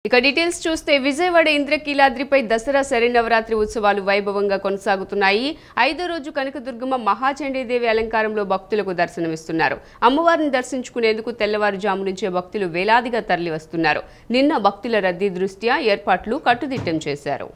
ఇక డీటెయిల్స్ చూస్తే విజయవాడ ఇంద్రకీలాద్రిపై దసరా శరన్నవరాత్రి ఉత్సవాలు వైభవంగా కొనసాగుతున్నాయి. 5వ రోజు కనకదుర్గమ్మ మహాచండీదేవి అలంకారంలో భక్తులకు దర్శనమిస్తున్నారు. అమ్మవారిని దర్శించుకునేందుకు తెల్లవారుజాము నుంచే భక్తులు వేలాదిగా తరలివస్తున్నారు. నిన్న భక్తుల రద్దీ దృష్ట్యా ఏర్పాట్లు కట్టుదిట్టం చేశారు.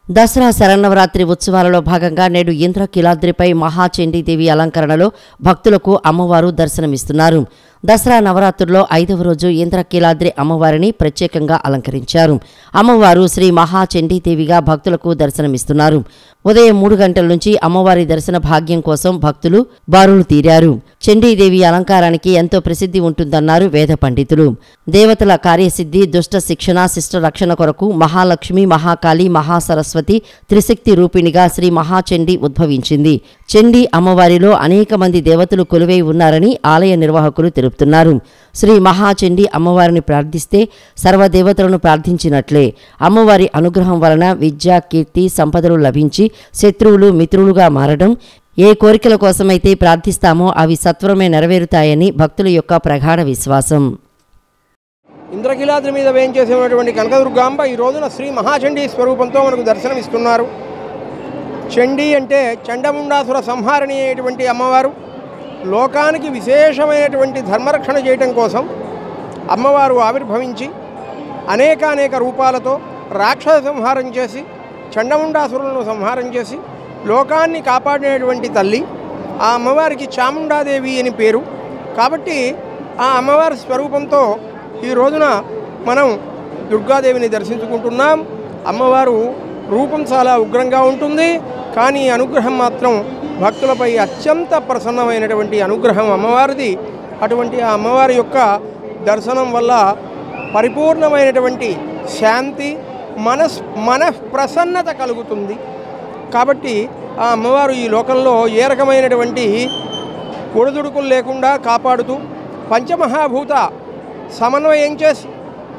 దసరా శరన్నవరాత్రి ఉత్సవాలలో భాగంగా నేడు ఇంద్రకీలాద్రిపై మహాచండీదేవి అలంకరణలో భక్తులకు అమ్మవారు దర్శనమిస్తున్నారు. దసరా నవరాత్రుల్లో 5వ రోజు ఇంద్రకీలాద్రి అమ్మవారిని ప్రత్యేకంగా అలంకరించారు. అమ్మవారు శ్రీ మహాచండీదేవిగా భక్తులకు దర్శనమిస్తున్నారు. ఉదయం 3 గంటల నుంచి అమ్మవారి దర్శన భాగ్యం కోసం భక్తులు బారులు తీరారు. చండీదేవి అలంకారానికి ఎంతో ప్రసిద్ధి ఉంటుందన్నారు వేద పండితులు. దేవతల కార్యసిద్ధి, దుష్ట శిక్షణ, శిష్ట రక్షణ కొరకు మహాలక్ష్మి, మహాకాళి, మహాసరస్వతి త్రిశక్తి రూపిణిగా శ్రీ మహాచండీ ఉద్భవించింది. చండీ అమ్మవారిలో అనేక మంది దేవతలు కొలువై ఉన్నారని ఆలయ నిర్వాహకులు తెలుపుతున్నారు. శ్రీ మహాచండీ అమ్మవారిని ప్రార్థిస్తే సర్వదేవతలను ప్రార్థించినట్లే. అమ్మవారి అనుగ్రహం వలన విద్య, కీర్తి, సంపదలు లభించి శత్రువులు మిత్రులుగా మారడం, ఏ కోరికల కోసమైతే ప్రార్థిస్తామో అవి సత్వరమే నెరవేరుతాయని భక్తుల యొక్క ప్రగాఢ విశ్వాసం. ఇంద్రకీలాద్రి మీద వేయించేసినటువంటి కనకదుర్గాంబ ఈ రోజున శ్రీ మహాచండీ స్వరూపంతో మనకు దర్శనమిస్తున్నారు. చండీ అంటే చండముండాసుర సంహారిణి అయినటువంటి అమ్మవారు. లోకానికి విశేషమైనటువంటి ధర్మరక్షణ చేయటం కోసం అమ్మవారు ఆవిర్భవించి అనేక రూపాలతో రాక్షస సంహారం చేసి చండముండాసురులను సంహారం చేసి లోకాన్ని కాపాడినటువంటి తల్లి. ఆ అమ్మవారికి చాముండాదేవి అని పేరు. కాబట్టి ఆ అమ్మవారి స్వరూపంతో ఈ రోజున మనం దుర్గాదేవిని దర్శించుకుంటున్నాం. అమ్మవారు రూపం చాలా ఉగ్రంగా ఉంటుంది, కానీ అనుగ్రహం మాత్రం భక్తులపై అత్యంత ప్రసన్నమైనటువంటి అనుగ్రహం అమ్మవారిది. అటువంటి ఆ అమ్మవారి యొక్క దర్శనం వల్ల పరిపూర్ణమైనటువంటి శాంతి, మనఃప్రసన్నత కలుగుతుంది. కాబట్టి ఆ అమ్మవారు ఈ లోకంలో ఏ రకమైనటువంటి ఒడిదుడుకులు లేకుండా కాపాడుతూ పంచమహాభూత సమన్వయం చేసి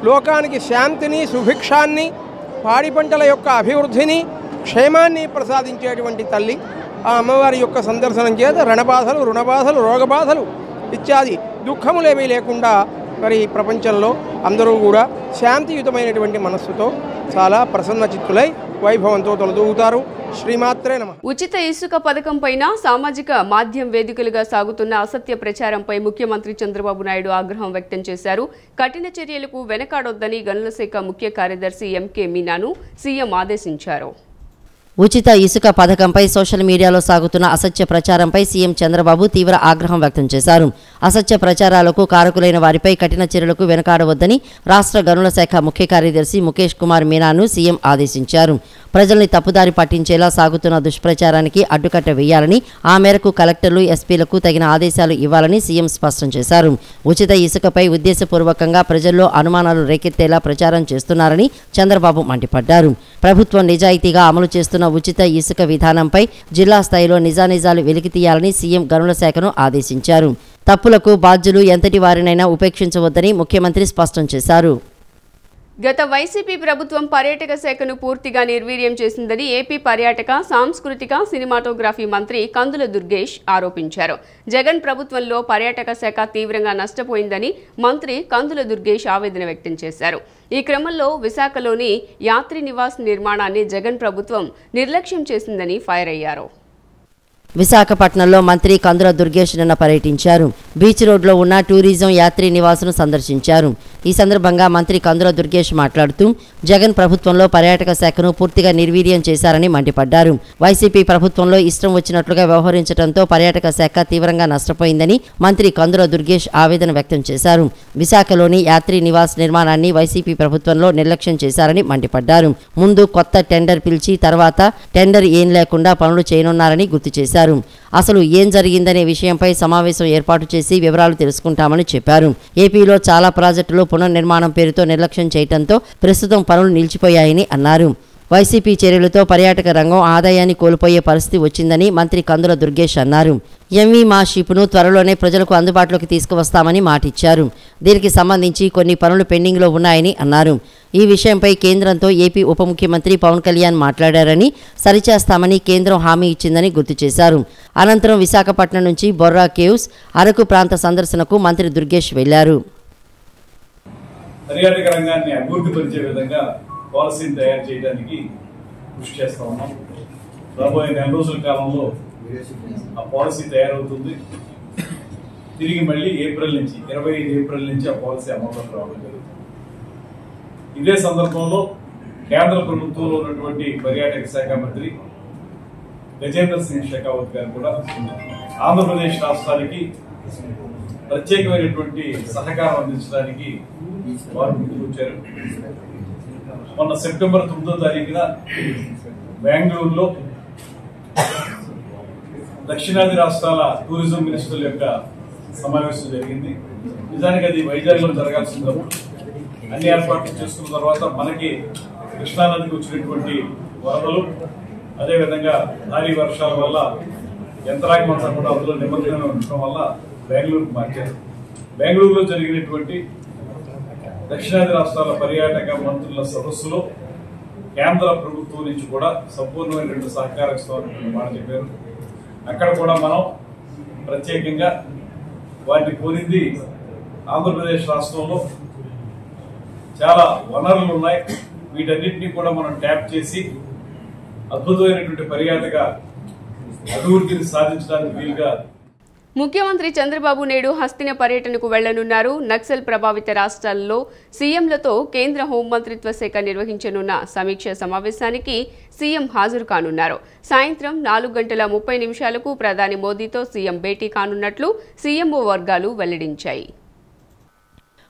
లోకానికి శాంతిని, సుభిక్షాన్ని, పాడి పంటల యొక్క అభివృద్ధిని, క్షేమాన్ని ప్రసాదించేటువంటి తల్లి. ఆ అమ్మవారి యొక్క సందర్శనం చేత రణబాధలు, రుణబాధలు, రోగబాధలు ఇత్యాది దుఃఖములేమీ లేకుండా మరి ప్రపంచంలో అందరూ కూడా శాంతియుతమైనటువంటి మనస్సుతో చాలా ప్రసన్న చిత్తులై వైభవంతో తొలదూగుతారు. శ్రీమాత్రే నమః. ఉచిత ఇసుక పథకం పైన సామాజిక మాధ్యమ వేదికలుగా సాగుతున్న అసత్య ప్రచారంపై ముఖ్యమంత్రి చంద్రబాబు నాయుడు ఆగ్రహం వ్యక్తం చేశారు. కఠిన చర్యలకు వెనకాడొద్దని గనుల శాఖ ముఖ్య కార్యదర్శి ఎంకే మీనాను సీఎం ఆదేశించారు. ఉచిత ఇసుక పథకంపై సోషల్ మీడియాలో సాగుతున్న అసత్య ప్రచారంపై సీఎం చంద్రబాబు తీవ్ర ఆగ్రహం వ్యక్తం చేశారు. అసత్య ప్రచారాలకు కారకులైన వారిపై కఠిన చర్యలకు వెనకాడవద్దని రాష్ట్ర గనుల శాఖ ముఖ్య కార్యదర్శి ముఖేష్ కుమార్ మీనాను సీఎం ఆదేశించారు. ప్రజల్ని తప్పుదారి పట్టించేలా సాగుతున్న దుష్ప్రచారానికి అడ్డుకట్ట వేయాలని, ఆ మేరకు కలెక్టర్లు, ఎస్పీలకు తగిన ఆదేశాలు ఇవ్వాలని సీఎం స్పష్టం చేశారు. ఉచిత ఇసుకపై ఉద్దేశపూర్వకంగా ప్రజల్లో అనుమానాలు రేకెత్తేలా ప్రచారం చేస్తున్నారని చంద్రబాబు మండిపడ్డారు. ప్రభుత్వం నిజాయితీగా అమలు చేస్తున్న ఉచిత ఇసుక విధానంపై జిల్లా స్థాయిలో నిజానిజాలు వెలికితీయాలని సీఎం గనుల శాఖను ఆదేశించారు. తప్పులకు బాధ్యులు ఎంతటి వారినైనా ఉపేక్షించవద్దని ముఖ్యమంత్రి స్పష్టం చేశారు. గత వైసీపీ ప్రభుత్వం పర్యాటక శాఖను పూర్తిగా నిర్వీర్యం చేసిందని ఏపీ పర్యాటక, సాంస్కృతిక, సినిమాటోగ్రఫీ మంత్రి కందుల దుర్గేష్ ఆరోపించారు. జగన్ ప్రభుత్వంలో పర్యాటక శాఖ తీవ్రంగా నష్టపోయిందని మంత్రి కందుల దుర్గేష్ ఆవేదన వ్యక్తం చేశారు. ఈ క్రమంలో విశాఖలోని యాత్రి నివాస్ నిర్మాణాన్ని జగన్ ప్రభుత్వం నిర్లక్ష్యం చేసిందని ఫైర్ అయ్యారు. విశాఖపట్నంలో మంత్రి కందుల దుర్గేష్ నిన్న పర్యటించారు. బీచ్ రోడ్లో ఉన్న టూరిజం యాత్రి నివాసును సందర్శించారు. ఈ సందర్భంగా మంత్రి కందుల దుర్గేష్ మాట్లాడుతూ జగన్ ప్రభుత్వంలో పర్యాటక శాఖను పూర్తిగా నిర్వీర్యం చేశారని మండిపడ్డారు. వైసీపీ ప్రభుత్వంలో ఇష్టం వచ్చినట్లుగా వ్యవహరించడంతో పర్యాటక శాఖ తీవ్రంగా నష్టపోయిందని మంత్రి కందుల దుర్గేష్ ఆవేదన వ్యక్తం చేశారు. విశాఖలోని యాత్రి నివాస్ నిర్మాణాన్ని వైసీపీ ప్రభుత్వంలో నిర్లక్ష్యం చేశారని మండిపడ్డారు. ముందు కొత్త టెండర్ పిలిచి తర్వాత టెండర్ ఏం లేకుండా పనులు చేయనున్నారని గుర్తు చేశారు. అసలు ఏం జరిగిందనే విషయంపై సమావేశం ఏర్పాటు చేసి వివరాలు తెలుసుకుంటామని చెప్పారు. ఏపీలో చాలా ప్రాజెక్టులు పునర్నిర్మాణం పేరుతో నిర్లక్ష్యం చేయడంతో ప్రస్తుతం పనులు నిలిచిపోయాయని అన్నారు. వైసీపీ చర్యలతో పర్యాటక రంగం ఆదాయాన్ని కోల్పోయే పరిస్థితి వచ్చిందని మంత్రి కందుల దుర్గేష్ అన్నారు. ఎంవి మా షిప్ను త్వరలోనే ప్రజలకు అందుబాటులోకి తీసుకువస్తామని మాటిచ్చారు. దీనికి సంబంధించి కొన్ని పనులు పెండింగ్లో ఉన్నాయని అన్నారు. ఈ విషయంపై కేంద్రంతో ఏపీ ఉప ముఖ్యమంత్రి పవన్ కళ్యాణ్ మాట్లాడారని, సరిచేస్తామని కేంద్రం హామీ ఇచ్చిందని గుర్తు చేశారు. అనంతరం విశాఖపట్నం నుంచి బొర్రా కేవ్స్, అరకు ప్రాంత సందర్శనకు మంత్రి దుర్గేష్ వెళ్లారు. పర్యాటక రంగాన్ని అభివృద్ధి పరిచే విధంగా పాలసీని తయారు చేయడానికి కృషి చేస్తా ఉన్నాం. రాబోయే నెల రోజుల కాలంలో ఆ పాలసీ తయారవుతుంది. తిరిగి మళ్ళీ ఏప్రిల్ నుంచి 25 ఏప్రిల్ నుంచి ఆ పాలసీ అమల్లోకి రావడం జరుగుతుంది. ఇదే సందర్భంలో కేంద్ర ప్రభుత్వంలో ఉన్నటువంటి పర్యాటక శాఖ మంత్రి గజేంద్ర సింగ్ షెకావత్ గారు కూడా ఆంధ్రప్రదేశ్ రాష్ట్రానికి ప్రత్యేకమైనటువంటి సహకారం అందించడానికి వారు ముందుకొచ్చారు. మొన్న సెప్టెంబర్ 9వ తారీఖున బెంగళూరులో దక్షిణాది రాష్ట్రాల టూరిజం మినిస్టర్ల యొక్క సమావేశం జరిగింది. నిజానికి అది వైజాగ్లో జరగాల్సిందప్పుడు అన్ని ఏర్పాట్లు చేసుకున్న తర్వాత మనకి కృష్ణానదికి వచ్చినటువంటి వరదలు, అదేవిధంగా భారీ వర్షాల వల్ల యంత్రాంగమంతా కూడా అందులో నిమగ్నమై ఉండటం వల్ల బెంగళూరుకు మార్చారు. బెంగళూరులో జరిగినటువంటి దక్షిణాది రాష్ట్రాల పర్యాటక మంత్రుల సదస్సులో కేంద్ర ప్రభుత్వం నుంచి కూడా సంపూర్ణమైనటువంటి సహకారం ఇస్తామని మాట చెప్పారు. అక్కడ కూడా మనం ప్రత్యేకంగా వాటిని కోరింది, ఆంధ్రప్రదేశ్ రాష్ట్రంలో చాలా వనరులు ఉన్నాయి, వీటన్నిటినీ కూడా మనం ట్యాప్ చేసి అద్భుతమైనటువంటి పర్యాటక అభివృద్ధిని సాధించడానికి వీలుగా ముఖ్యమంత్రి చంద్రబాబు నేడు హస్తిన పర్యటనకు వెళ్లనున్నారు. నక్సల్ ప్రభావిత రాష్ట్రాల్లో సీఎంలతో కేంద్ర హోంమంత్రిత్వ శాఖ నిర్వహించనున్న సమీక్ష సమావేశానికి సీఎం హాజరు కానున్నారు. సాయంత్రం 4:30 ప్రధాని మోదీతో సీఎం భేటీ కానున్నట్లు సీఎంఓ వర్గాలు వెల్లడించాయి.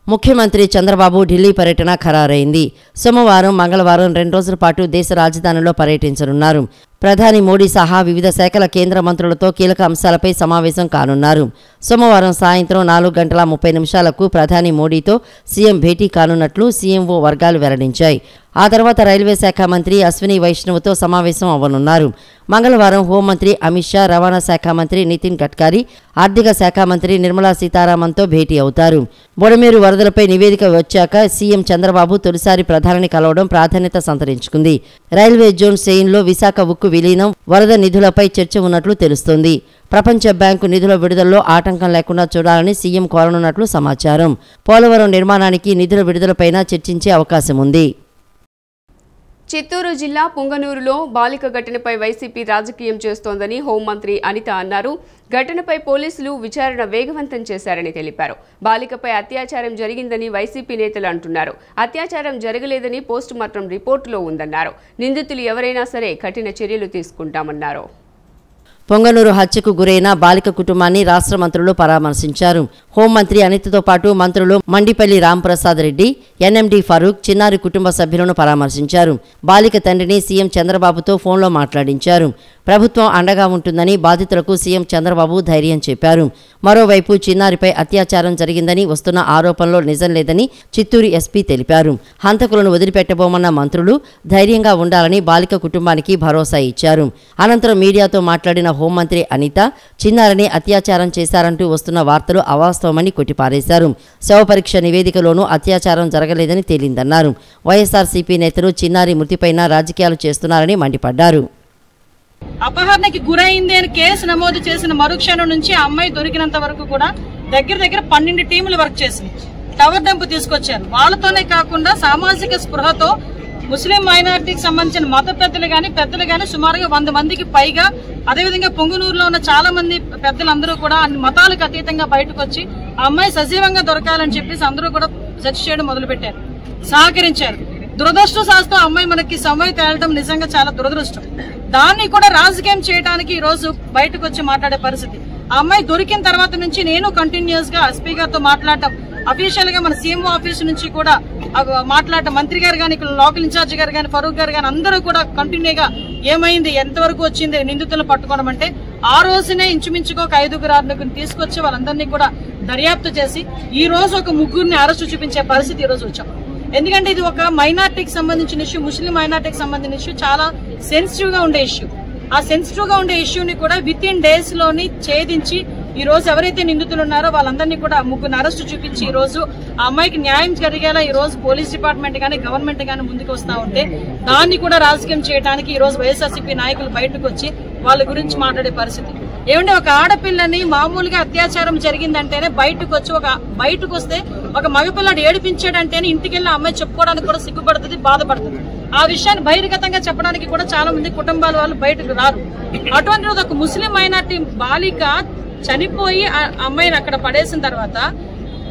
ముఖ్యమంత్రి చంద్రబాబు ఢిల్లీ పర్యటన ఖరారైంది. సోమవారం, మంగళవారం 2 రోజుల పాటు దేశ రాజధానిలో పర్యటించనున్నారు. ప్రధాని మోడీ సహా వివిధ శాఖల కేంద్ర మంత్రులతో కీలక అంశాలపై సమావేశం కానున్నారు. సోమవారం సాయంత్రం 4:30 ప్రధాని మోడీతో సీఎం భేటీ కానున్నట్లు సీఎంఓ వర్గాలు వెల్లడించాయి. ఆ తర్వాత రైల్వే శాఖ మంత్రి అశ్విని వైష్ణవ్తో సమావేశం అవ్వనున్నారు. మంగళవారం హోంమంత్రి అమిత్ షా, రవాణా శాఖ మంత్రి నితిన్ గడ్కరీ, ఆర్థిక శాఖ మంత్రి నిర్మలా సీతారామన్తో భేటీ అవుతారు. బుడమేరు వరదలపై నివేదిక వచ్చాక సీఎం చంద్రబాబు తొలిసారి ప్రధానిని కలవడం ప్రాధాన్యత సంతరించుకుంది. రైల్వే జోన్ సెయిన్లో విశాఖ ఉక్కు విలీనం, వరద నిధులపై చర్చ ఉన్నట్లు తెలుస్తోంది. ప్రపంచ బ్యాంకు నిధుల విడుదలలో ఆటంకం లేకుండా చూడాలని సీఎం కోరనున్నట్లు సమాచారం. పోలవరం నిర్మాణానికి నిధుల విడుదలపైన చర్చించే అవకాశం ఉంది. చిత్తూరు జిల్లా పుంగనూరులో బాలిక ఘటనపై వైసీపీ రాజకీయం చేస్తోందని హోంమంత్రి అనిత అన్నారు. ఘటనపై పోలీసులు విచారణ వేగవంతం చేశారని తెలిపారు. బాలికపై అత్యాచారం జరిగిందని వైసీపీ నేతలు అంటున్నారు. అత్యాచారం జరగలేదని పోస్టుమార్టం రిపోర్టులో ఉందన్నారు. నిందితులు ఎవరైనా సరే కఠిన చర్యలు తీసుకుంటామన్నారు. పొంగనూరు హత్యకు గురైన బాలిక కుటుంబాన్ని రాష్ట్ర మంత్రులు పరామర్శించారు. హోంమంత్రి అనితతో పాటు మంత్రులు మండిపల్లి రాంప్రసాద్ రెడ్డి, ఎన్ఎండి ఫరూక్, చిన్నారి కుటుంబ సభ్యులను పరామర్శించారు. బాలిక తండ్రిని సీఎం చంద్రబాబుతో ఫోన్లో మాట్లాడించారు. ప్రభుత్వం అండగా ఉంటుందని బాధితులకు సీఎం చంద్రబాబు ధైర్యం చెప్పారు. మరోవైపు చిన్నారిపై అత్యాచారం జరిగిందని వస్తున్న ఆరోపణలో నిజం లేదని చిత్తూరు ఎస్పీ తెలిపారు. హంతకులను వదిలిపెట్టబోమన్న మంత్రులు ధైర్యంగా ఉండాలని బాలిక కుటుంబానికి భరోసా ఇచ్చారు. అనంతరం మీడియాతో మాట్లాడిన హోంమంత్రి అనిత, చిన్నారిని అత్యాచారం చేశారంటూ వస్తున్న వార్తలు అవాస్తవమని కొట్టిపారేశారు. శవ పరీక్ష నివేదికలోనూ అత్యాచారం జరగలేదని తేలిందన్నారు. వైఎస్ఆర్సీపీ నేతలు చిన్నారి మృతిపైన రాజకీయాలు చేస్తున్నారని మండిపడ్డారు. అపహరణకి గురైంది అని కేసు నమోదు చేసిన మరుక్షణం నుంచి ఆ అమ్మాయి దొరికినంత వరకు కూడా దగ్గర 12 టీములు వర్క్ చేసింది. టవర్ డంప్ తీసుకొచ్చారు. వాళ్ళతోనే కాకుండా సామాజిక స్పృహతో ముస్లిం మైనారిటీకి సంబంధించిన మత పెద్దలు గాని సుమారుగా 100 మందికి పైగా, అదేవిధంగా పొంగునూరులో ఉన్న చాలా మంది పెద్దలందరూ కూడా అన్ని మతాలకు అతీతంగా బయటకు వచ్చి ఆ అమ్మాయి సజీవంగా దొరకాలని చెప్పేసి అందరూ కూడా సెర్చ్ చేయడం మొదలుపెట్టారు, సహకరించారు. దురదృష్టవశాత్తు అమ్మాయి మనకి సమయం తేలడం నిజంగా చాలా దురదృష్టం. దాన్ని కూడా రాజకీయం చేయడానికి ఈ రోజు బయటకు వచ్చి మాట్లాడే పరిస్థితి. ఆ అమ్మాయి దొరికిన తర్వాత నుంచి నేను కంటిన్యూస్ గా ఎస్పీ గారితో మాట్లాడటం, అఫీషియల్ గా మన సీఎంఓ ఆఫీస్ నుంచి కూడా మాట్లాడటం, మంత్రి గారు గాని, లోకల్ ఇన్ఛార్జ్ గారు గాని, ఫరూక్ గారు గాని అందరూ కూడా కంటిన్యూగా ఏమైంది, ఎంతవరకు వచ్చింది, నిందితులను పట్టుకోవడం అంటే ఆ రోజునే ఇంచుమించుగా ఒక 5-6 తీసుకొచ్చి వాళ్ళందరినీ కూడా దర్యాప్తు చేసి ఈ రోజు ఒక 3 అరెస్టు చూపించే పరిస్థితి ఈ రోజు వచ్చాం. ఎందుకంటే ఇది ఒక మైనార్టీకి సంబంధించిన ఇష్యూ, ముస్లిం మైనార్టీకి సంబంధించిన ఇష్యూ, చాలా సెన్సిటివ్ గా ఉండే ఇష్యూ. ఆ సెన్సిటివ్ గా ఉండే ఇష్యూని కూడా విత్ ఇన్ డేస్ లోని ఛేదించి ఈ రోజు ఎవరైతే నిందితులు ఉన్నారో వాళ్ళందరినీ కూడా 3 అరెస్టు చూపించి ఈ రోజు ఆ అమ్మాయికి న్యాయం జరిగేలా ఈ రోజు పోలీస్ డిపార్ట్మెంట్ గానీ గవర్నమెంట్ గానీ ముందుకు వస్తా ఉంటే దాన్ని కూడా రాజకీయం చేయడానికి ఈ రోజు వైఎస్ఆర్సీపీ నాయకులు బయటకు వచ్చి వాళ్ళ గురించి మాట్లాడే పరిస్థితి. ఏమంటే ఒక ఆడపిల్లని మామూలుగా అత్యాచారం జరిగిందంటేనే బయటకు వస్తే ఒక మగపిల్లాడు ఏడిపించాడంటేనే ఇంటికి వెళ్ళి అమ్మాయి చెప్పుకోవడానికి కూడా సిగ్గుపడుతుంది, బాధపడుతుంది. ఆ విషయాన్ని బహిర్గతంగా చెప్పడానికి కూడా చాలా మంది కుటుంబాల వాళ్ళు బయటకు రారు. అటువంటి ఒక ముస్లిం మైనార్టీ బాలిక చనిపోయి ఆ అమ్మాయిని అక్కడ పడేసిన తర్వాత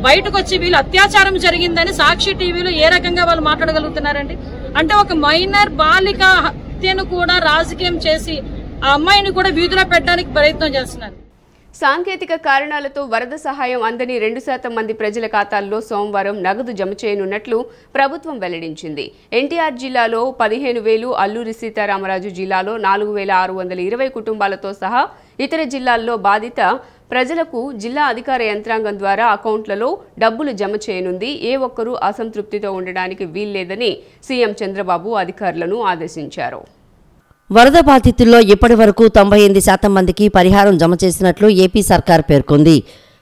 బయటకు వచ్చి వీళ్ళు అత్యాచారం జరిగిందని సాక్షి టీవీలో ఏ రకంగా వాళ్ళు మాట్లాడగలుగుతున్నారండి? అంటే ఒక మైనర్ బాలిక హత్యను కూడా రాజకీయం చేసి ఆ అమ్మాయిని కూడా వీధిలో పెట్టడానికి ప్రయత్నం చేస్తున్నారు. సాంకేతిక కారణాలతో వరద సహాయం అందని 2% మంది ప్రజల ఖాతాల్లో సోమవారం నగదు జమ చేయనున్నట్లు ప్రభుత్వం వెల్లడించింది. ఎన్టీఆర్ జిల్లాలో 15,000, అల్లూరి సీతారామరాజు జిల్లాలో 4,620 కుటుంబాలతో సహా ఇతర జిల్లాల్లో బాధిత ప్రజలకు జిల్లా అధికార యంత్రాంగం ద్వారా అకౌంట్లలో డబ్బులు జమ చేయనుంది. ఏ ఒక్కరూ అసంతృప్తితో ఉండడానికి వీల్లేదని సీఎం చంద్రబాబు అధికారులను ఆదేశించారు. వరద బాధితుల్లో ఇప్పటి వరకు 98% మందికి పరిహారం జమ చేసినట్లు ఏపీ సర్కార్ పేర్కొంది.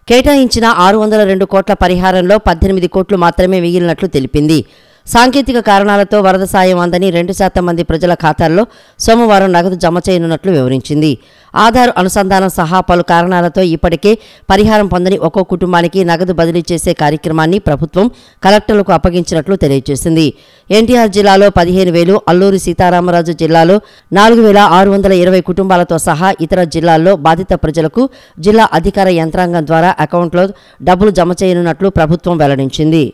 కేటాయించిన 602 కోట్ల పరిహారంలో 18 కోట్లు మాత్రమే మిగిలినట్లు తెలిపింది. సాంకేతిక కారణాలతో వరద సాయం అందని 2% మంది ప్రజల ఖాతాల్లో సోమవారం నగదు జమ చేయనున్నట్లు వివరించింది. ఆధార్ అనుసంధానం సహా పలు కారణాలతో ఇప్పటికే పరిహారం పొందని ఒక్కో కుటుంబానికి నగదు బదిలీ చేసే కార్యక్రమాన్ని ప్రభుత్వం కలెక్టర్లకు అప్పగించినట్లు తెలియజేసింది. ఎన్టీఆర్ జిల్లాలో 15,000, అల్లూరి సీతారామరాజు జిల్లాలో 4,620 కుటుంబాలతో సహా ఇతర జిల్లాల్లో బాధిత ప్రజలకు జిల్లా అధికార యంత్రాంగం ద్వారా అకౌంట్లో డబ్బులు జమ చేయనున్నట్లు ప్రభుత్వం వెల్లడించింది.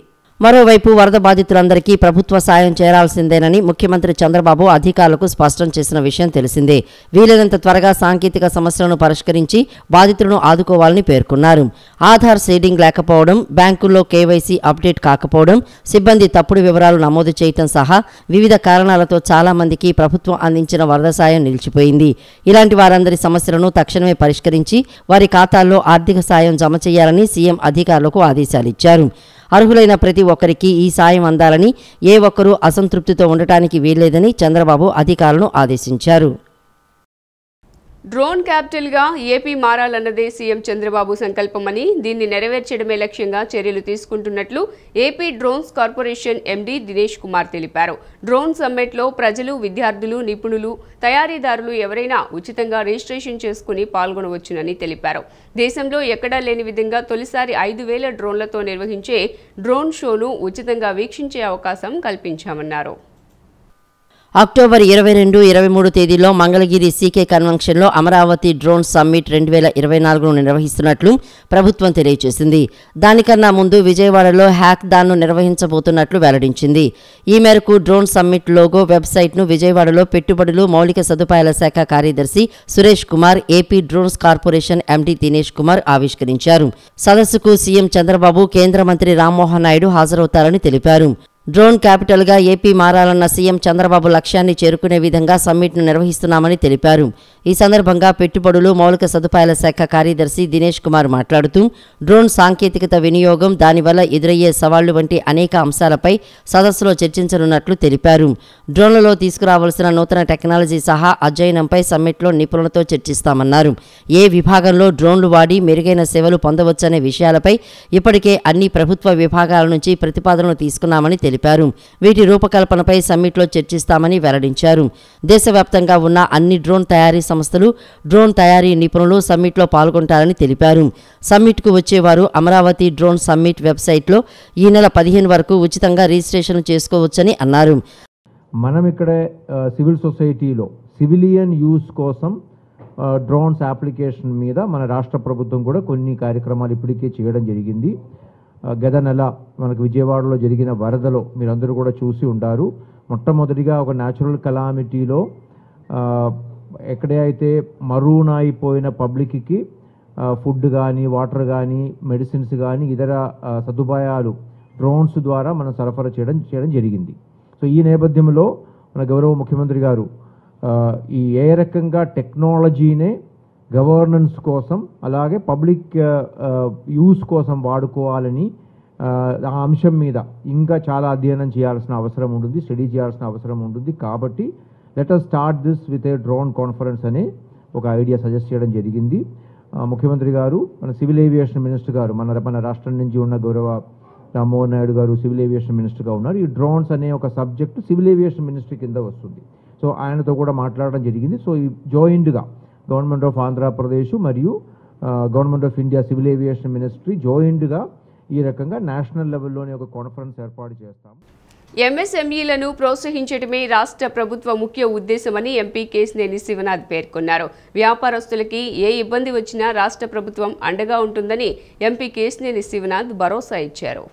మరోవైపు వరద బాధితులందరికీ ప్రభుత్వ సాయం చేరాల్సిందేనని ముఖ్యమంత్రి చంద్రబాబు అధికారులకు స్పష్టం చేసిన విషయం తెలిసిందే. వీలైనంత త్వరగా సాంకేతిక సమస్యలను పరిష్కరించి బాధితులను ఆదుకోవాలని పేర్కొన్నారు. ఆధార్ సీడింగ్ లేకపోవడం, బ్యాంకుల్లో కేవైసీ అప్డేట్ కాకపోవడం, సిబ్బంది తప్పుడు వివరాలు నమోదు చేయటం సహా వివిధ కారణాలతో చాలా మందికి ప్రభుత్వం అందించిన వరద సాయం నిలిచిపోయింది. ఇలాంటి వారందరి సమస్యలను తక్షణమే పరిష్కరించి వారి ఖాతాల్లో ఆర్థిక సాయం జమ చేయాలని సీఎం అధికారులకు ఆదేశాలిచ్చారు. అర్హులైన ప్రతి ఒక్కరికి ఈ సాయం అందాలని, ఏ ఒక్కరూ అసంతృప్తితో ఉండటానికి వీల్లేదని చంద్రబాబు అధికారులను ఆదేశించారు. డ్రోన్ క్యాపిటల్గా ఏపీ మారాలన్నదే సీఎం చంద్రబాబు సంకల్పమని, దీన్ని నెరవేర్చడమే లక్ష్యంగా చర్యలు తీసుకుంటున్నట్లు AP drones corporation MD Dinesh Kumar తెలిపారు. డ్రోన్ సమ్మిట్లో ప్రజలు, విద్యార్థులు, నిపుణులు, తయారీదారులు ఎవరైనా ఉచితంగా రిజిస్ట్రేషన్ చేసుకుని పాల్గొనవచ్చునని తెలిపారు. దేశంలో ఎక్కడా లేని విధంగా తొలిసారి 5,000 డ్రోన్లతో నిర్వహించే డ్రోన్ షోను ఉచితంగా వీక్షించే అవకాశం కల్పించామన్నారు. అక్టోబర్ 22, 23 తేదీల్లో మంగళగిరి సీకే కన్వెన్షన్లో అమరావతి డ్రోన్ సమ్మిట్ 2024ను నిర్వహిస్తున్నట్లు ప్రభుత్వం తెలియజేసింది. దానికన్నా ముందు విజయవాడలో హ్యాక్థాన్ను నిర్వహించబోతున్నట్లు వెల్లడించింది. ఈ మేరకు డ్రోన్ సమ్మిట్ లోగో, వెబ్సైట్ను విజయవాడలో పెట్టుబడులు, మౌలిక సదుపాయాల శాఖ కార్యదర్శి Suresh Kumar, AP drones corporation MD Dinesh Kumar ఆవిష్కరించారు. సదస్సుకు సీఎం చంద్రబాబు, కేంద్ర మంత్రి రామ్మోహన్ నాయుడు హాజరవుతారని తెలిపారు. డ్రోన్ క్యాపిటల్గా ఏపీ మారాలన్న సీఎం చంద్రబాబు లక్ష్యాన్ని చేరుకునే విధంగా సమ్మిట్ను నిర్వహిస్తున్నామని తెలిపారు. ఈ సందర్భంగా పెట్టుబడులు, మౌలిక సదుపాయాల శాఖ కార్యదర్శి దినేష్ కుమార్ మాట్లాడుతూ డ్రోన్ సాంకేతికత వినియోగం, దానివల్ల ఎదురయ్యే సవాళ్లు వంటి అనేక అంశాలపై సదస్సులో చర్చించనున్నట్లు తెలిపారు. డ్రోన్లలో తీసుకురావాల్సిన నూతన టెక్నాలజీ సహా అధ్యయనంపై సమ్మిట్లో నిపుణులతో చర్చిస్తామన్నారు. ఏ విభాగంలో డ్రోన్లు వాడి మెరుగైన సేవలు పొందవచ్చనే విషయాలపై ఇప్పటికే అన్ని ప్రభుత్వ విభాగాల నుంచి ప్రతిపాదనలు తీసుకున్నామని తెలిపారు. వీటి రూపకల్పనపై సమ్మిట్లో చర్చిస్తామని వెల్లడించారు. దేశవ్యాప్తంగా ఉన్న అన్ని డ్రోన్ తయారీ సంస్థలు, డ్రోన్ తయారీ నిపుణులు సమ్మిట్లో పాల్గొంటారని తెలిపారు. సమ్మిట్కు వచ్చేవారు అమరావతి డ్రోన్ సమ్మిట్ వెబ్సైట్లో ఈ నెల 15 వరకు ఉచితంగా రిజిస్ట్రేషన్ చేసుకోవచ్చని అన్నారు. మనం ఇక్కడ సివిల్ సొసైటీలో సివిలియన్ యూస్ కోసం డ్రోన్స్ అప్లికేషన్ మీద మన రాష్ట్ర ప్రభుత్వం కూడా కొన్ని కార్యక్రమాలు ఇప్పటికే చేయడం జరిగింది. గత నెల మనకు విజయవాడలో జరిగిన వరదలో మీరందరూ కూడా చూసి ఉంటారు. మొట్టమొదటిగా ఒక న్యాచురల్ కలామిటీలో ఎక్కడైతే మరూన్ అయిపోయిన పబ్లిక్కి ఫుడ్ కానీ, వాటర్ కానీ, మెడిసిన్స్ కానీ, ఇతర సదుపాయాలు డ్రోన్స్ ద్వారా మనం సరఫరా చేయడం జరిగింది. సో ఈ నేపథ్యంలో మన గౌరవ ముఖ్యమంత్రి గారు ఈ ఏ రకంగా టెక్నాలజీనే గవర్నెన్స్ కోసం అలాగే పబ్లిక్ యూస్ కోసం వాడుకోవాలని ఆ అంశం మీద ఇంకా చాలా అధ్యయనం చేయాల్సిన అవసరం ఉంటుంది, స్టడీ చేయాల్సిన అవసరం ఉంటుంది. కాబట్టి let us start this with a drone conference అనే ఒక ఐడియా సజెస్ట్ చేయడం జరిగింది. ముఖ్యమంత్రి గారు, మన సివిల్ ఏవియేషన్ మినిస్టర్ గారు, మన రాష్ట్రం నుంచి ఉన్న గౌరవ రామ్మోహన్ నాయుడు గారు సివిల్ ఏవియేషన్ మినిస్టర్గా ఉన్నారు. ఈ డ్రోన్స్ అనే ఒక సబ్జెక్టు సివిల్ ఏవియేషన్ మినిస్ట్రీ కింద వస్తుంది. సో ఆయనతో కూడా మాట్లాడడం జరిగింది. సో ఈ జాయింట్గా గవర్నమెంట్ ఆఫ్ ఆంధ్రప్రదేశ్ మరియు government of India civil aviation ministry జాయింట్గా ఈ రకంగా నేషనల్ లెవెల్లోనే ఒక కాన్ఫరెన్స్ ఏర్పాటు చేస్తాం. ఎంఎస్ఎంఈలను ప్రోత్సహించడమే రాష్ట్ర ప్రభుత్వ ముఖ్య ఉద్దేశమని ఎంపీ కేశినేని శివనాథ్ పేర్కొన్నారు. వ్యాపారస్తులకి ఏ ఇబ్బంది వచ్చినా రాష్ట్ర ప్రభుత్వం అండగా ఉంటుందని ఎంపీ కేశినేని శివనాథ్ భరోసా ఇచ్చారు.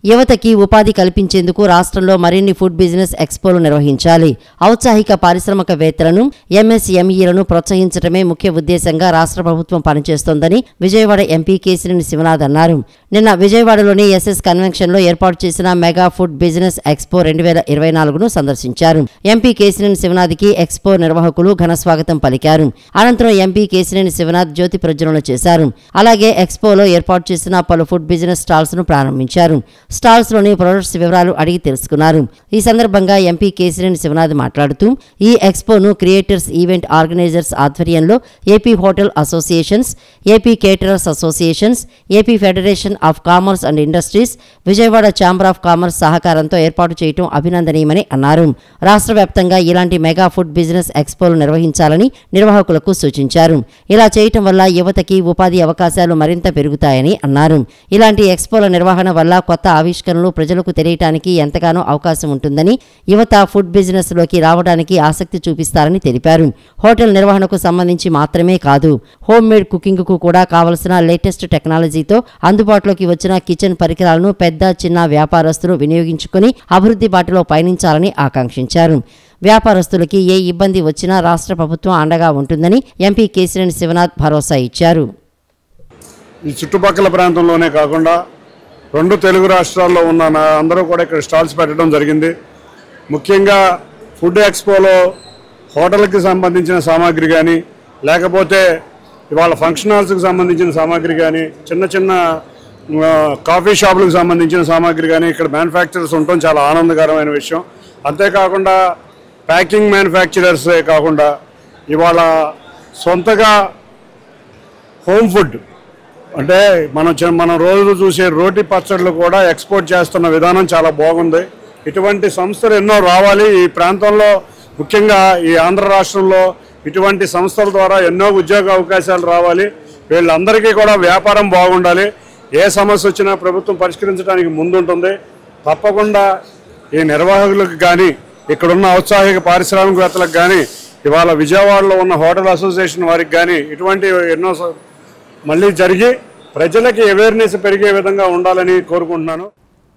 యువతకి ఉపాధి కల్పించేందుకు రాష్ట్రంలో మరిన్ని ఫుడ్ బిజినెస్ ఎక్స్పోలు నిర్వహించాలి. ఔత్సాహిక పారిశ్రామికవేత్తలను ఎంఎస్ఎంఈలను ప్రోత్సహించడమే ముఖ్య ఉద్దేశంగా రాష్ట్ర ప్రభుత్వం పనిచేస్తోందని విజయవాడ ఎంపీ కేశినేని శివనాథ్ అన్నారు. నిన్న విజయవాడలోని ఎస్ఎస్ కన్వెన్షన్లో ఏర్పాటు చేసిన మెగా ఫుడ్ బిజినెస్ ఎక్స్పో 2024ను సందర్శించారు. ఎంపీ కేశినేని శివనాథ్కి ఎక్స్పో నిర్వాహకులు ఘన స్వాగతం పలికారు. అనంతరం ఎంపీ కేశినేని శివనాథ్ జ్యోతి ప్రజ్వలన చేశారు. అలాగే ఎక్స్పోలో ఏర్పాటు చేసిన పలు ఫుడ్ బిజినెస్ స్టాల్స్ను ప్రారంభించారు. స్టాల్స్లోని ప్రొడక్ట్స్ వివరాలు అడిగి తెలుసుకున్నారు. ఈ సందర్భంగా ఎంపీ కేశినేని శివనాథ్ మాట్లాడుతూ ఈ ఎక్స్పోను క్రియేటర్స్ ఈవెంట్ ఆర్గనైజర్స్ ఆధ్వర్యంలో AP hotel associations, AP caterers associations, AP federation of commerce and industries, Vijayawada chamber of commerce సహకారంతో ఏర్పాటు చేయడం అభినందనీయమని అన్నారు. రాష్ట్ర వ్యాప్తంగా ఇలాంటి మెగా ఫుడ్ బిజినెస్ ఎక్స్పోలు నిర్వహించాలని నిర్వాహకులకు సూచించారు. ఇలా చేయటం వల్ల యువతకి ఉపాధి అవకాశాలు మరింత పెరుగుతాయని అన్నారు. ఇలాంటి ఎక్స్పోల నిర్వహణ వల్ల కొత్త ఆవిష్కరణలు ప్రజలకు తెలియటానికి ఎంతగానో అవకాశం ఉంటుందని, యువత ఫుడ్ బిజినెస్ లోకి రావడానికి ఆసక్తి చూపిస్తారని తెలిపారు. హోటల్ నిర్వహణకు సంబంధించి మాత్రమే కాదు, హోమ్ మేడ్ కుకింగ్ కు కూడా కావలసిన లేటెస్ట్ టెక్నాలజీతో అందుబాటులోకి వచ్చిన కిచెన్ పరికరాలను పెద్ద చిన్న వ్యాపారస్తులు వినియోగించుకుని అభివృద్ధి బాటలో పయనించాలని ఆకాంక్షించారు. వ్యాపారస్తులకి ఏ ఇబ్బంది వచ్చినా రాష్ట్ర ప్రభుత్వం అండగా ఉంటుందని ఎంపీ కేశినేని శివనాథ్ భరోసా ఇచ్చారు. ఈ చుట్టుపక్కల ప్రాంతంలోనే కాకుండా 2 తెలుగు రాష్ట్రాల్లో ఉన్న అందరూ కూడా ఇక్కడ స్టాల్స్ పెట్టడం జరిగింది. ముఖ్యంగా ఫుడ్ ఎక్స్పోలో హోటల్కి సంబంధించిన సామాగ్రి కానీ, లేకపోతే ఇవాళ ఫంక్షన్ హాల్స్కి సంబంధించిన సామాగ్రి కానీ, చిన్న చిన్న కాఫీ షాపులకు సంబంధించిన సామాగ్రి కానీ ఇక్కడ మ్యానుఫ్యాక్చరర్స్ ఉండటం చాలా ఆనందకరమైన విషయం. అంతేకాకుండా ప్యాకింగ్ మ్యానుఫ్యాక్చరర్సే కాకుండా ఇవాళ సొంతగా హోమ్ ఫుడ్ అంటే మనం రోజు చూసే రోటి పచ్చళ్ళు కూడా ఎక్స్పోర్ట్ చేస్తున్న విధానం చాలా బాగుంది. ఇటువంటి సంస్థలు ఎన్నో రావాలి ఈ ప్రాంతంలో. ముఖ్యంగా ఈ ఆంధ్ర రాష్ట్రంలో ఇటువంటి సంస్థల ద్వారా ఎన్నో ఉద్యోగ అవకాశాలు రావాలి. వీళ్ళందరికీ కూడా వ్యాపారం బాగుండాలి. ఏ సమస్య వచ్చినా ప్రభుత్వం పరిష్కరించడానికి ముందుంటుంది. తప్పకుండా ఈ నిర్వాహకులకు కానీ, ఇక్కడున్న ఔత్సాహిక పారిశ్రామికవేత్తలకు కానీ, ఇవాళ విజయవాడలో ఉన్న హోటల్ అసోసియేషన్ వారికి కానీ ఇటువంటి ఎన్నో మళ్ళీ జరిగి ప్రజలకి అవేర్నెస్ పెరిగే విధంగా ఉండాలని కోరుకుంటున్నాను.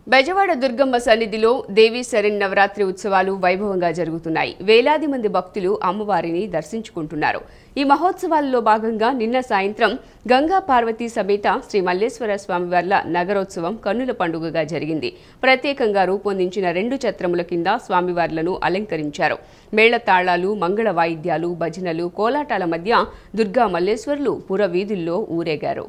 బెజవాడ దుర్గమ్మ సన్నిధిలో దేవీ శరన్నవరాత్రి ఉత్సవాలు వైభవంగా జరుగుతున్నాయి. వేలాది మంది భక్తులు అమ్మవారిని దర్శించుకుంటున్నారు. ఈ మహోత్సవాల్లో భాగంగా నిన్న సాయంత్రం గంగా పార్వతీ సమేత శ్రీ మల్లేశ్వర స్వామివార్ల నగరోత్సవం కన్నుల పండుగగా జరిగింది. ప్రత్యేకంగా రూపొందించిన 2 ఛత్రముల కింద స్వామివార్లను అలంకరించారు. మేళతాళాలు, మంగళ వాయిద్యాలు, భజనలు, కోలాటాల మధ్య దుర్గా మల్లేశ్వర్లు పురవీధుల్లో ఊరేగారు.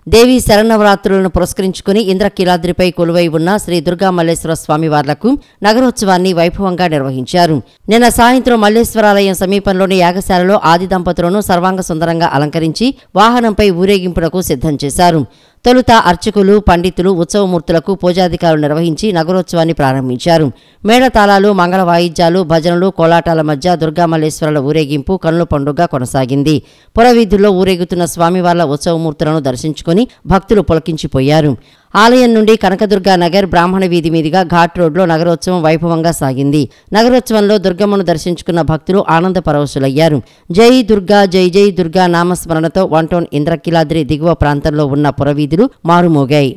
దేవీ శరన్నవరాత్రులను పురస్కరించుకుని ఇంద్రకీలాద్రిపై కొలువై ఉన్న శ్రీ దుర్గా మల్లేశ్వర స్వామివార్లకు నగరోత్సవాన్ని వైభవంగా నిర్వహించారు. నిన్న సాయంత్రం మల్లేశ్వరాలయం సమీపంలోని యాగశాలలో ఆది దంపతులను సర్వాంగ సుందరంగా అలంకరించి వాహనంపై ఊరేగింపునకు సిద్ధం చేశారు. తొలుత అర్చకులు, పండితులు ఉత్సవమూర్తులకు పూజాధికారులు నిర్వహించి నగరోత్సవాన్ని ప్రారంభించారు. మేళతాళాలు, మంగళ వాయిద్యాలు, భజనలు, కోలాటాల మధ్య దుర్గామల్లేశ్వరుల ఊరేగింపు కన్నుల పండుగ కొనసాగింది. పురవీధుల్లో ఊరేగుతున్న స్వామివార్ల ఉత్సవమూర్తులను దర్శించుకుని భక్తులు పులకించిపోయారు. ఆలయం నుండి కనకదుర్గా నగర్, బ్రాహ్మణ వీధి మీదుగా ఘాట్ రోడ్లో నగరోత్సవం వైభవంగా సాగింది. నగరోత్సవంలో దుర్గమ్మను దర్శించుకున్న భక్తులు ఆనంద పరవశులయ్యారు. జై దుర్గా, జై జై దుర్గా నామస్మరణతో 1 టౌన్ ఇంద్రకీలాద్రి దిగువ ప్రాంతంలో ఉన్న పురవీధులు మారుమోగాయి.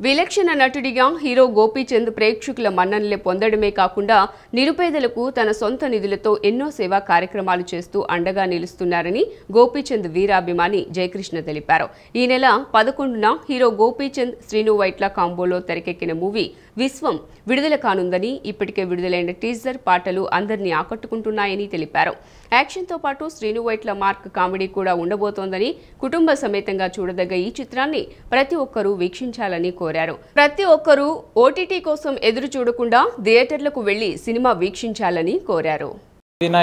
విలక్షణ నటుడిగా హీరో గోపీచంద్ ప్రేక్షకుల మన్ననలే పొందడమే కాకుండా నిరుపేదలకు తన సొంత నిధులతో ఎన్నో సేవా కార్యక్రమాలు చేస్తూ అండగా నిలుస్తున్నారని గోపీచంద్ వీరాభిమాని జయకృష్ణ తెలిపారు. ఈ నెల 11న హీరో గోపీచంద్, శ్రీను వైట్ల కాంబోలో తెరకెక్కిన మూవీ విశ్వం విడుదల కానుందని, ఇప్పటికే విడుదలైన టీజర్, పాటలు అందరినీ ఆకట్టుకుంటున్నాయని తెలిపారు. యాక్షన్తో పాటు శ్రీను వైట్ల మార్క్ కామెడీ కూడా ఉండబోతోందని, కుటుంబ సమేతంగా చూడదగ్గ ఈ చిత్రాన్ని ప్రతి ఒక్కరూ వీక్షించాలని కోరారు. ప్రతి ఒక్కరూ ఓటీటీ కోసం ఎదురు చూడకుండా థియేటర్లకు వెళ్లి సినిమా వీక్షించాలని కోరారు.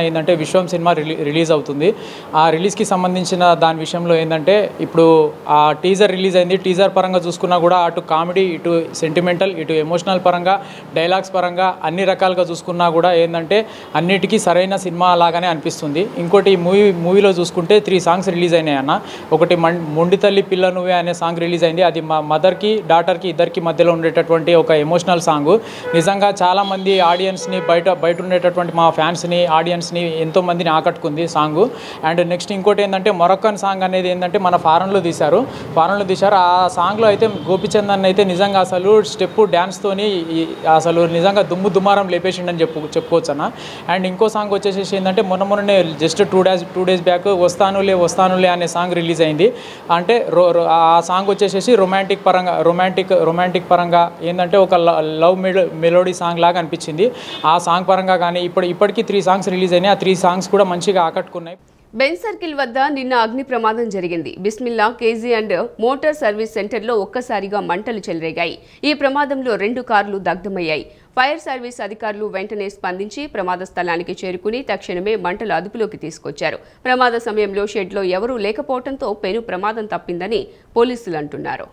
ఏంటంటే విశ్వం సినిమా రిలీజ్ అవుతుంది. ఆ రిలీజ్కి సంబంధించిన దాని విషయంలో ఏంటంటే ఇప్పుడు ఆ టీజర్ రిలీజ్ అయింది. టీజర్ పరంగా చూసుకున్నా కూడా అటు కామెడీ, ఇటు సెంటిమెంటల్, ఇటు ఎమోషనల్ పరంగా, డైలాగ్స్ పరంగా అన్ని రకాలుగా చూసుకున్నా కూడా ఏంటంటే అన్నిటికీ సరైన సినిమా లాగానే అనిపిస్తుంది. ఇంకోటి మూవీలో చూసుకుంటే 3 సాంగ్స్ రిలీజ్ అయినాయి అన్న. ఒకటి మొండి తల్లి పిల్ల నువ్వే అనే సాంగ్ రిలీజ్ అయింది. అది మా మదర్కి డాటర్కి ఇద్దరికి మధ్యలో ఉండేటటువంటి ఒక ఎమోషనల్ సాంగ్. నిజంగా చాలామంది ఆడియన్స్ని బయట ఉండేటటువంటి మా ఫ్యాన్స్ని ఆడియన్స్ని ఎంతోమందిని ఆకట్టుకుంది సాంగ్. అండ్ నెక్స్ట్ ఇంకోటి ఏంటంటే మొరక్కన్ సాంగ్ అనేది ఏంటంటే మన ఫారెన్లో తీశారు. ఆ సాంగ్లో అయితే గోపిచందన్ అయితే నిజంగా అసలు స్టెప్ డ్యాన్స్తోని అసలు నిజంగా దుమ్మారం లేపేసిండని చెప్పుకోవచ్చు అన్న. అండ్ ఇంకో సాంగ్ వచ్చేసి ఏంటంటే మొన్ననే జస్ట్ టూ డేస్ బ్యాక్ వస్తానులే అనే సాంగ్ రిలీజ్ అయింది. అంటే ఆ సాంగ్ వచ్చేసి రొమాంటిక్ పరంగా ఏంటంటే ఒక లవ్ మెలోడీ సాంగ్ లాగా అనిపించింది. ఆ సాంగ్ పరంగా కానీ ఇప్పటికీ 3 సాంగ్స్ రిలీజ్ అయినాయి. ఆ 3 సాంగ్స్ కూడా మంచిగా ఆకట్టుకున్నాయి. బెంజ్ సర్కిల్ వద్ద నిన్న అగ్ని ప్రమాదం జరిగింది. Bismillah KG and motor service సెంటర్లో ఒక్కసారిగా మంటలు చెలరేగాయి. ఈ ప్రమాదంలో 2 కార్లు దగ్ధమయ్యాయి. ఫైర్ సర్వీస్ అధికారులు వెంటనే స్పందించి ప్రమాద స్థలానికి చేరుకుని తక్షణమే మంటలు అదుపులోకి తీసుకొచ్చారు. ప్రమాద సమయంలో షెడ్లో ఎవరూ లేకపోవడంతో పెను ప్రమాదం తప్పిందని పోలీసులు అంటున్నారు.